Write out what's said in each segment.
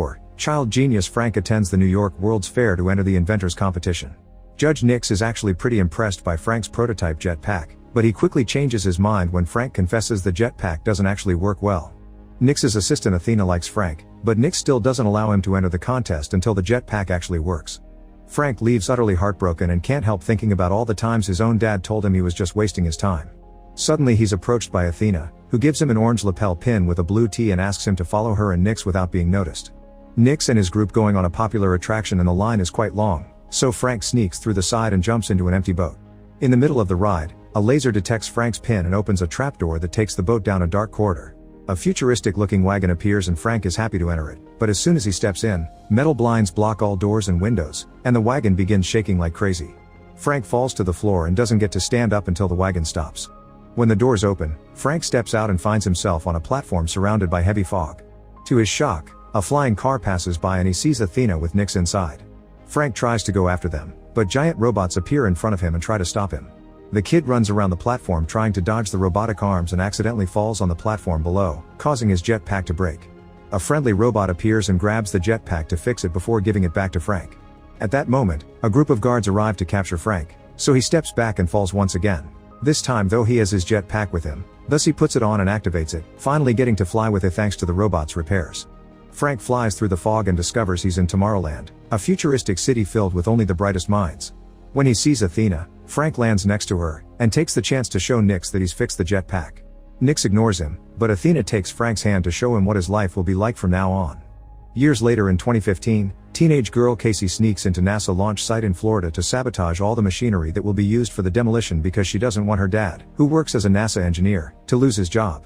Or, child genius Frank attends the New York World's Fair to enter the inventors competition. Judge Nix is actually pretty impressed by Frank's prototype jetpack, but he quickly changes his mind when Frank confesses the jetpack doesn't actually work well. Nix's assistant Athena likes Frank, but Nix still doesn't allow him to enter the contest until the jetpack actually works. Frank leaves utterly heartbroken and can't help thinking about all the times his own dad told him he was just wasting his time. Suddenly he's approached by Athena, who gives him an orange lapel pin with a blue T and asks him to follow her and Nix without being noticed. Nix and his group going on a popular attraction and the line is quite long, so Frank sneaks through the side and jumps into an empty boat. In the middle of the ride, a laser detects Frank's pin and opens a trapdoor that takes the boat down a dark corridor. A futuristic-looking wagon appears and Frank is happy to enter it, but as soon as he steps in, metal blinds block all doors and windows, and the wagon begins shaking like crazy. Frank falls to the floor and doesn't get to stand up until the wagon stops. When the doors open, Frank steps out and finds himself on a platform surrounded by heavy fog. To his shock, a flying car passes by and he sees Athena with Nix inside. Frank tries to go after them, but giant robots appear in front of him and try to stop him. The kid runs around the platform trying to dodge the robotic arms and accidentally falls on the platform below, causing his jetpack to break. A friendly robot appears and grabs the jetpack to fix it before giving it back to Frank. At that moment, a group of guards arrive to capture Frank, so he steps back and falls once again. This time though he has his jetpack with him, thus he puts it on and activates it, finally getting to fly with it thanks to the robot's repairs. Frank flies through the fog and discovers he's in Tomorrowland, a futuristic city filled with only the brightest minds. When he sees Athena, Frank lands next to her, and takes the chance to show Nix that he's fixed the jetpack. Nix ignores him, but Athena takes Frank's hand to show him what his life will be like from now on. Years later in 2015, teenage girl Casey sneaks into NASA launch site in Florida to sabotage all the machinery that will be used for the demolition because she doesn't want her dad, who works as a NASA engineer, to lose his job.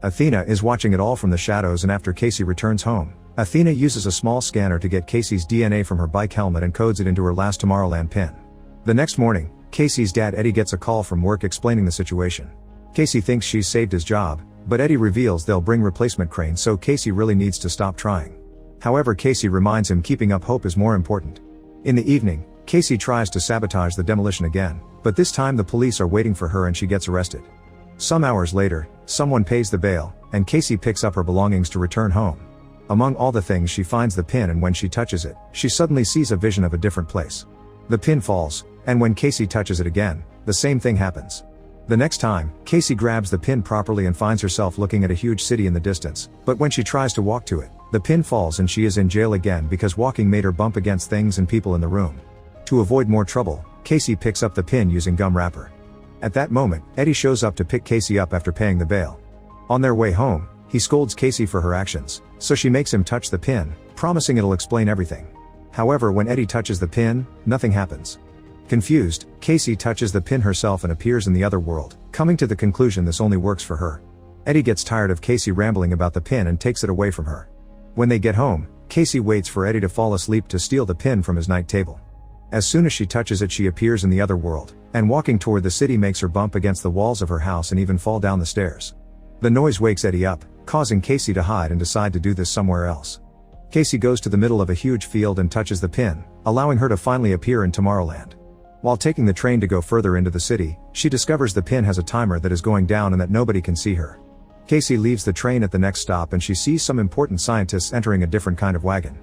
Athena is watching it all from the shadows, and after Casey returns home, Athena uses a small scanner to get Casey's DNA from her bike helmet and codes it into her last Tomorrowland pin. The next morning, Casey's dad Eddie gets a call from work explaining the situation. Casey thinks she's saved his job, but Eddie reveals they'll bring replacement cranes, so Casey really needs to stop trying. However, Casey reminds him keeping up hope is more important. In the evening, Casey tries to sabotage the demolition again, but this time the police are waiting for her and she gets arrested. Some hours later, someone pays the bail, and Casey picks up her belongings to return home. Among all the things she finds the pin, and when she touches it, she suddenly sees a vision of a different place. The pin falls, and when Casey touches it again, the same thing happens. The next time, Casey grabs the pin properly and finds herself looking at a huge city in the distance, but when she tries to walk to it, the pin falls and she is in jail again because walking made her bump against things and people in the room. To avoid more trouble, Casey picks up the pin using gum wrapper. At that moment, Eddie shows up to pick Casey up after paying the bail. On their way home, he scolds Casey for her actions, so she makes him touch the pin, promising it'll explain everything. However, when Eddie touches the pin, nothing happens. Confused, Casey touches the pin herself and appears in the other world, coming to the conclusion this only works for her. Eddie gets tired of Casey rambling about the pin and takes it away from her. When they get home, Casey waits for Eddie to fall asleep to steal the pin from his night table. As soon as she touches it, she appears in the other world, and walking toward the city makes her bump against the walls of her house and even fall down the stairs. The noise wakes Eddie up, causing Casey to hide and decide to do this somewhere else. Casey goes to the middle of a huge field and touches the pin, allowing her to finally appear in Tomorrowland. While taking the train to go further into the city, she discovers the pin has a timer that is going down and that nobody can see her. Casey leaves the train at the next stop and she sees some important scientists entering a different kind of wagon.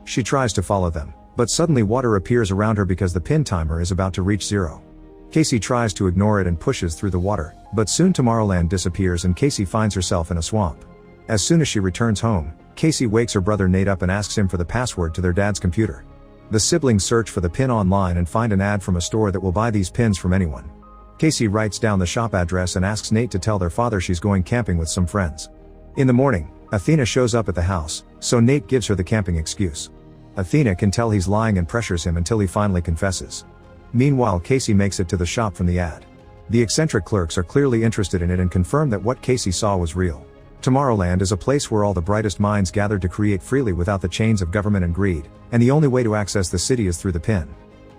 She tries to follow them, but suddenly water appears around her because the pin timer is about to reach zero. Casey tries to ignore it and pushes through the water, but soon Tomorrowland disappears and Casey finds herself in a swamp. As soon as she returns home, Casey wakes her brother Nate up and asks him for the password to their dad's computer. The siblings search for the pin online and find an ad from a store that will buy these pins from anyone. Casey writes down the shop address and asks Nate to tell their father she's going camping with some friends. In the morning, Athena shows up at the house, so Nate gives her the camping excuse. Athena can tell he's lying and pressures him until he finally confesses. Meanwhile, Casey makes it to the shop from the ad. The eccentric clerks are clearly interested in it and confirm that what Casey saw was real. Tomorrowland is a place where all the brightest minds gather to create freely without the chains of government and greed, and the only way to access the city is through the pin.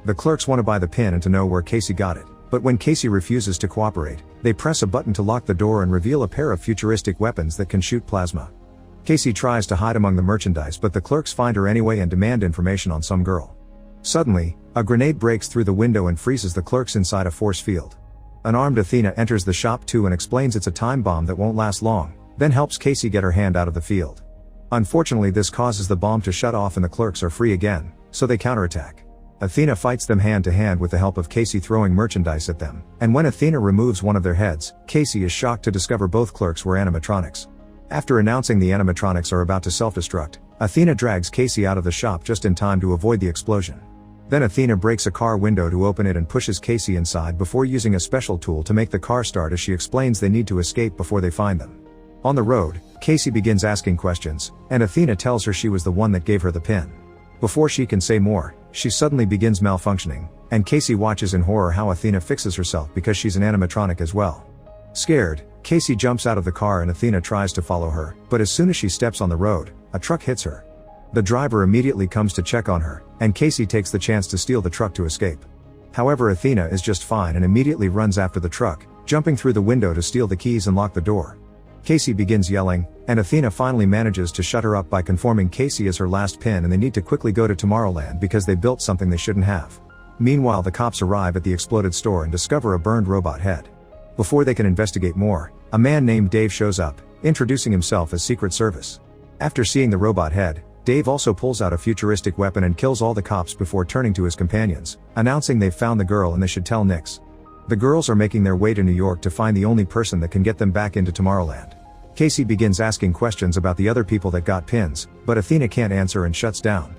The clerks want to buy the pin and to know where Casey got it, but when Casey refuses to cooperate, they press a button to lock the door and reveal a pair of futuristic weapons that can shoot plasma. Casey tries to hide among the merchandise, but the clerks find her anyway and demand information on some girl. Suddenly, a grenade breaks through the window and freezes the clerks inside a force field. An armed Athena enters the shop too and explains it's a time bomb that won't last long, then helps Casey get her hand out of the field. Unfortunately, this causes the bomb to shut off and the clerks are free again, so they counterattack. Athena fights them hand to hand with the help of Casey throwing merchandise at them, and when Athena removes one of their heads, Casey is shocked to discover both clerks were animatronics. After announcing the animatronics are about to self-destruct, Athena drags Casey out of the shop just in time to avoid the explosion. Then Athena breaks a car window to open it and pushes Casey inside before using a special tool to make the car start as she explains they need to escape before they find them. On the road, Casey begins asking questions, and Athena tells her she was the one that gave her the pin. Before she can say more, she suddenly begins malfunctioning, and Casey watches in horror how Athena fixes herself because she's an animatronic as well. Scared, Casey jumps out of the car and Athena tries to follow her, but as soon as she steps on the road, a truck hits her. The driver immediately comes to check on her, and Casey takes the chance to steal the truck to escape. However, Athena is just fine and immediately runs after the truck, jumping through the window to steal the keys and lock the door. Casey begins yelling, and Athena finally manages to shut her up by conforming Casey as her last pin, and they need to quickly go to Tomorrowland because they built something they shouldn't have. Meanwhile, the cops arrive at the exploded store and discover a burned robot head. Before they can investigate more, a man named Dave shows up, introducing himself as Secret Service. After seeing the robot head, Dave also pulls out a futuristic weapon and kills all the cops before turning to his companions, announcing they've found the girl and they should tell Nix. The girls are making their way to New York to find the only person that can get them back into Tomorrowland. Casey begins asking questions about the other people that got pins, but Athena can't answer and shuts down.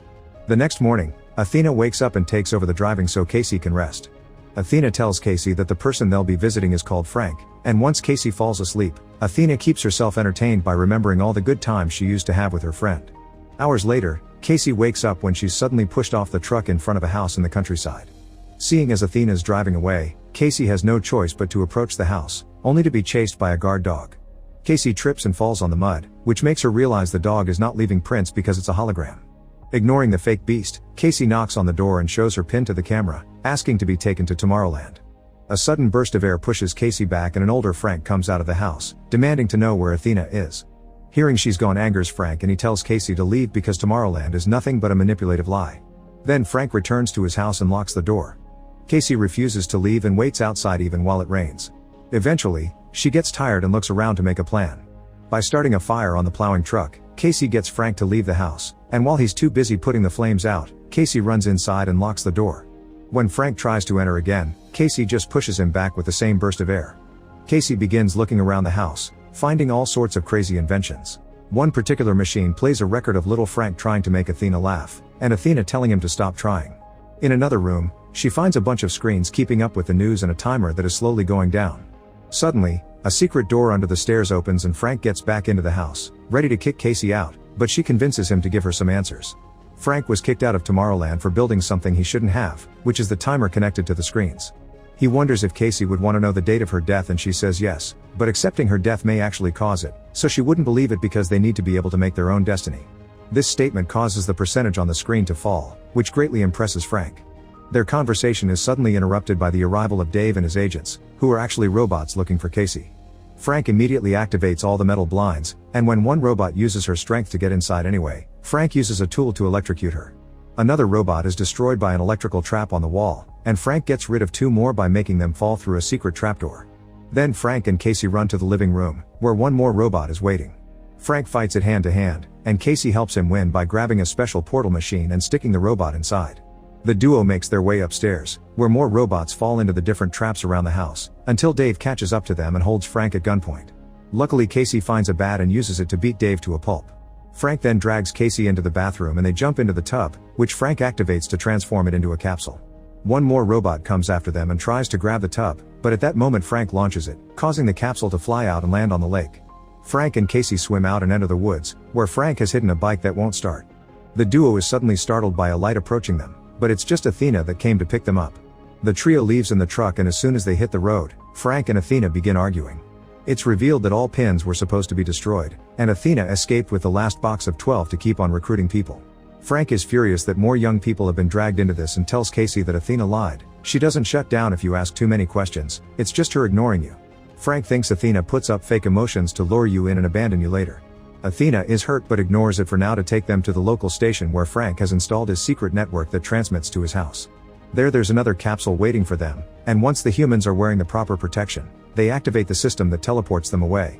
The next morning, Athena wakes up and takes over the driving so Casey can rest. Athena tells Casey that the person they'll be visiting is called Frank, and once Casey falls asleep, Athena keeps herself entertained by remembering all the good times she used to have with her friend. Hours later, Casey wakes up when she's suddenly pushed off the truck in front of a house in the countryside. Seeing as Athena's driving away, Casey has no choice but to approach the house, only to be chased by a guard dog. Casey trips and falls on the mud, which makes her realize the dog is not leaving prints because it's a hologram. Ignoring the fake beast, Casey knocks on the door and shows her pin to the camera, asking to be taken to Tomorrowland. A sudden burst of air pushes Casey back and an older Frank comes out of the house, demanding to know where Athena is. Hearing she's gone angers Frank and he tells Casey to leave because Tomorrowland is nothing but a manipulative lie. Then Frank returns to his house and locks the door. Casey refuses to leave and waits outside even while it rains. Eventually, she gets tired and looks around to make a plan. By starting a fire on the plowing truck, Casey gets Frank to leave the house, and while he's too busy putting the flames out, Casey runs inside and locks the door. When Frank tries to enter again, Casey just pushes him back with the same burst of air. Casey begins looking around the house, finding all sorts of crazy inventions. One particular machine plays a record of little Frank trying to make Athena laugh, and Athena telling him to stop trying. In another room, she finds a bunch of screens keeping up with the news and a timer that is slowly going down. Suddenly, a secret door under the stairs opens and Frank gets back into the house, ready to kick Casey out, but she convinces him to give her some answers. Frank was kicked out of Tomorrowland for building something he shouldn't have, which is the timer connected to the screens. He wonders if Casey would want to know the date of her death and she says yes, but accepting her death may actually cause it, so she wouldn't believe it because they need to be able to make their own destiny. This statement causes the percentage on the screen to fall, which greatly impresses Frank. Their conversation is suddenly interrupted by the arrival of Dave and his agents, who are actually robots looking for Casey. Frank immediately activates all the metal blinds, and when one robot uses her strength to get inside anyway, Frank uses a tool to electrocute her. Another robot is destroyed by an electrical trap on the wall, and Frank gets rid of two more by making them fall through a secret trapdoor. Then Frank and Casey run to the living room, where one more robot is waiting. Frank fights it hand to hand, and Casey helps him win by grabbing a special portal machine and sticking the robot inside. The duo makes their way upstairs, where more robots fall into the different traps around the house, until Dave catches up to them and holds Frank at gunpoint. Luckily, Casey finds a bat and uses it to beat Dave to a pulp. Frank then drags Casey into the bathroom and they jump into the tub, which Frank activates to transform it into a capsule. One more robot comes after them and tries to grab the tub, but at that moment Frank launches it, causing the capsule to fly out and land on the lake. Frank and Casey swim out and enter the woods, where Frank has hidden a bike that won't start. The duo is suddenly startled by a light approaching them, but it's just Athena that came to pick them up. The trio leaves in the truck and as soon as they hit the road, Frank and Athena begin arguing. It's revealed that all pins were supposed to be destroyed, and Athena escaped with the last box of 12 to keep on recruiting people. Frank is furious that more young people have been dragged into this and tells Casey that Athena lied. She doesn't shut down if you ask too many questions, it's just her ignoring you. Frank thinks Athena puts up fake emotions to lure you in and abandon you later. Athena is hurt but ignores it for now to take them to the local station where Frank has installed his secret network that transmits to his house. There's another capsule waiting for them, and once the humans are wearing the proper protection, they activate the system that teleports them away.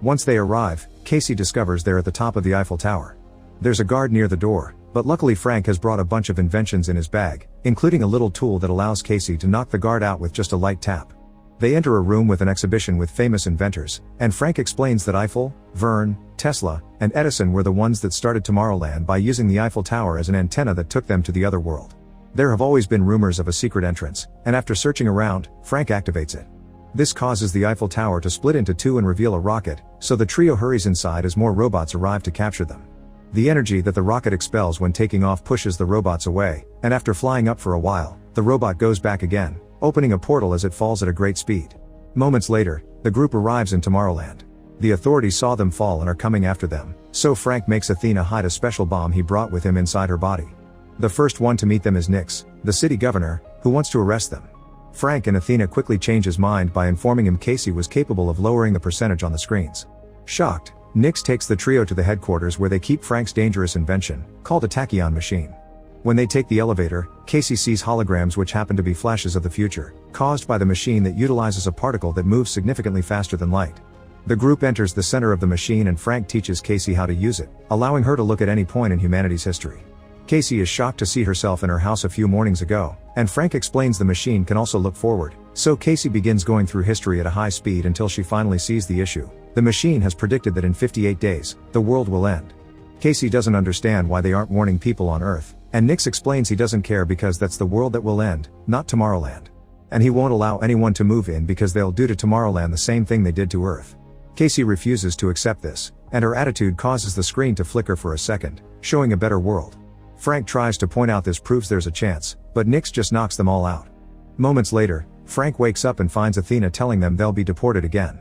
Once they arrive, Casey discovers they're at the top of the Eiffel Tower. There's a guard near the door, but luckily Frank has brought a bunch of inventions in his bag, including a little tool that allows Casey to knock the guard out with just a light tap. They enter a room with an exhibition with famous inventors, and Frank explains that Eiffel, Verne, Tesla, and Edison were the ones that started Tomorrowland by using the Eiffel Tower as an antenna that took them to the other world. There have always been rumors of a secret entrance, and after searching around, Frank activates it. This causes the Eiffel Tower to split into two and reveal a rocket, so the trio hurries inside as more robots arrive to capture them. The energy that the rocket expels when taking off pushes the robots away, and after flying up for a while, the robot goes back again, opening a portal as it falls at a great speed. Moments later, the group arrives in Tomorrowland. The authorities saw them fall and are coming after them, so Frank makes Athena hide a special bomb he brought with him inside her body. The first one to meet them is Nix, the city governor, who wants to arrest them. Frank and Athena quickly change his mind by informing him Casey was capable of lowering the percentage on the screens. Shocked, Nix takes the trio to the headquarters where they keep Frank's dangerous invention, called a tachyon machine. When they take the elevator, Casey sees holograms which happen to be flashes of the future, caused by the machine that utilizes a particle that moves significantly faster than light. The group enters the center of the machine and Frank teaches Casey how to use it, allowing her to look at any point in humanity's history. Casey is shocked to see herself in her house a few mornings ago, and Frank explains the machine can also look forward, so Casey begins going through history at a high speed until she finally sees the issue. The machine has predicted that in 58 days, the world will end. Casey doesn't understand why they aren't warning people on Earth, and Nix explains he doesn't care because that's the world that will end, not Tomorrowland. And he won't allow anyone to move in because they'll do to Tomorrowland the same thing they did to Earth. Casey refuses to accept this, and her attitude causes the screen to flicker for a second, showing a better world. Frank tries to point out this proves there's a chance, but Nix just knocks them all out. Moments later, Frank wakes up and finds Athena telling them they'll be deported again.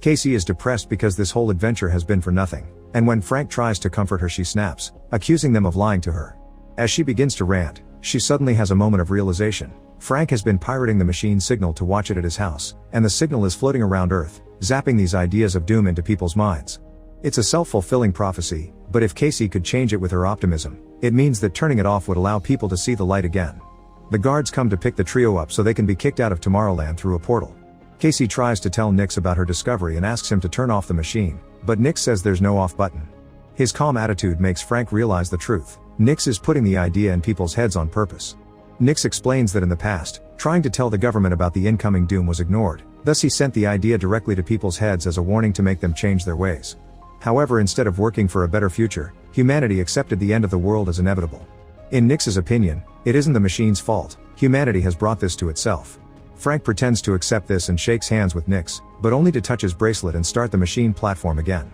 Casey is depressed because this whole adventure has been for nothing, and when Frank tries to comfort her she snaps, accusing them of lying to her. As she begins to rant, she suddenly has a moment of realization. Frank has been pirating the machine's signal to watch it at his house, and the signal is floating around Earth, zapping these ideas of doom into people's minds. It's a self-fulfilling prophecy, but if Casey could change it with her optimism, it means that turning it off would allow people to see the light again. The guards come to pick the trio up so they can be kicked out of Tomorrowland through a portal. Casey tries to tell Nix about her discovery and asks him to turn off the machine, but Nix says there's no off button. His calm attitude makes Frank realize the truth. Nix is putting the idea in people's heads on purpose. Nix explains that in the past, trying to tell the government about the incoming doom was ignored, thus he sent the idea directly to people's heads as a warning to make them change their ways. However, instead of working for a better future, humanity accepted the end of the world as inevitable. In Nix's opinion, it isn't the machine's fault, humanity has brought this to itself. Frank pretends to accept this and shakes hands with Nix, but only to touch his bracelet and start the machine platform again.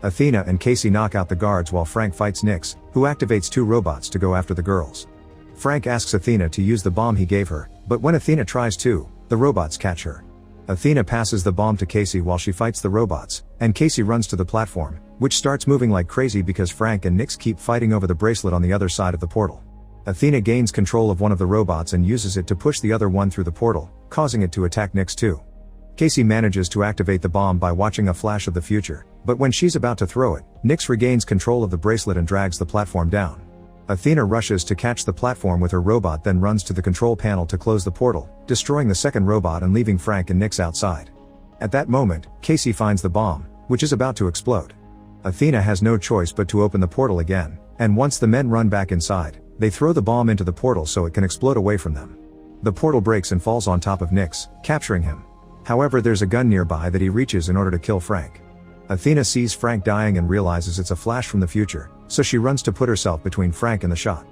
Athena and Casey knock out the guards while Frank fights Nix, who activates two robots to go after the girls. Frank asks Athena to use the bomb he gave her, but when Athena tries to, the robots catch her. Athena passes the bomb to Casey while she fights the robots, and Casey runs to the platform, which starts moving like crazy because Frank and Nix keep fighting over the bracelet on the other side of the portal. Athena gains control of one of the robots and uses it to push the other one through the portal, causing it to attack Nix too. Casey manages to activate the bomb by watching a flash of the future, but when she's about to throw it, Nix regains control of the bracelet and drags the platform down. Athena rushes to catch the platform with her robot, then runs to the control panel to close the portal, destroying the second robot and leaving Frank and Nix outside. At that moment, Casey finds the bomb, which is about to explode. Athena has no choice but to open the portal again, and once the men run back inside, they throw the bomb into the portal so it can explode away from them. The portal breaks and falls on top of Nix, capturing him. However, there's a gun nearby that he reaches in order to kill Frank. Athena sees Frank dying and realizes it's a flash from the future, so she runs to put herself between Frank and the shot.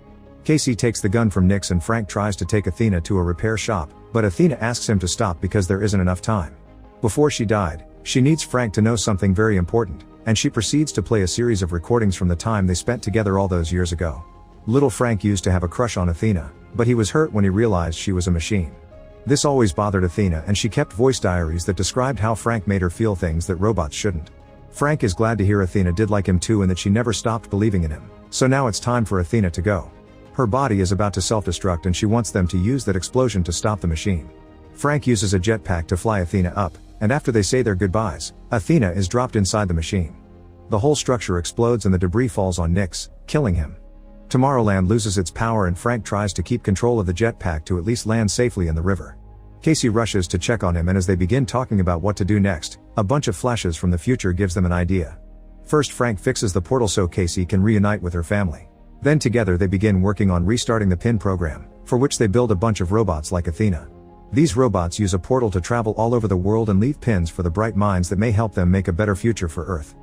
Casey takes the gun from Nix and Frank tries to take Athena to a repair shop, but Athena asks him to stop because there isn't enough time. Before she died, she needs Frank to know something very important, and she proceeds to play a series of recordings from the time they spent together all those years ago. Little Frank used to have a crush on Athena, but he was hurt when he realized she was a machine. This always bothered Athena, and she kept voice diaries that described how Frank made her feel things that robots shouldn't. Frank is glad to hear Athena did like him too and that she never stopped believing in him, so now it's time for Athena to go. Her body is about to self-destruct and she wants them to use that explosion to stop the machine. Frank uses a jetpack to fly Athena up, and after they say their goodbyes, Athena is dropped inside the machine. The whole structure explodes and the debris falls on Nix, killing him. Tomorrowland loses its power and Frank tries to keep control of the jetpack to at least land safely in the river. Casey rushes to check on him, and as they begin talking about what to do next, a bunch of flashes from the future gives them an idea. First, Frank fixes the portal so Casey can reunite with her family. Then together they begin working on restarting the PIN program, for which they build a bunch of robots like Athena. These robots use a portal to travel all over the world and leave pins for the bright minds that may help them make a better future for Earth.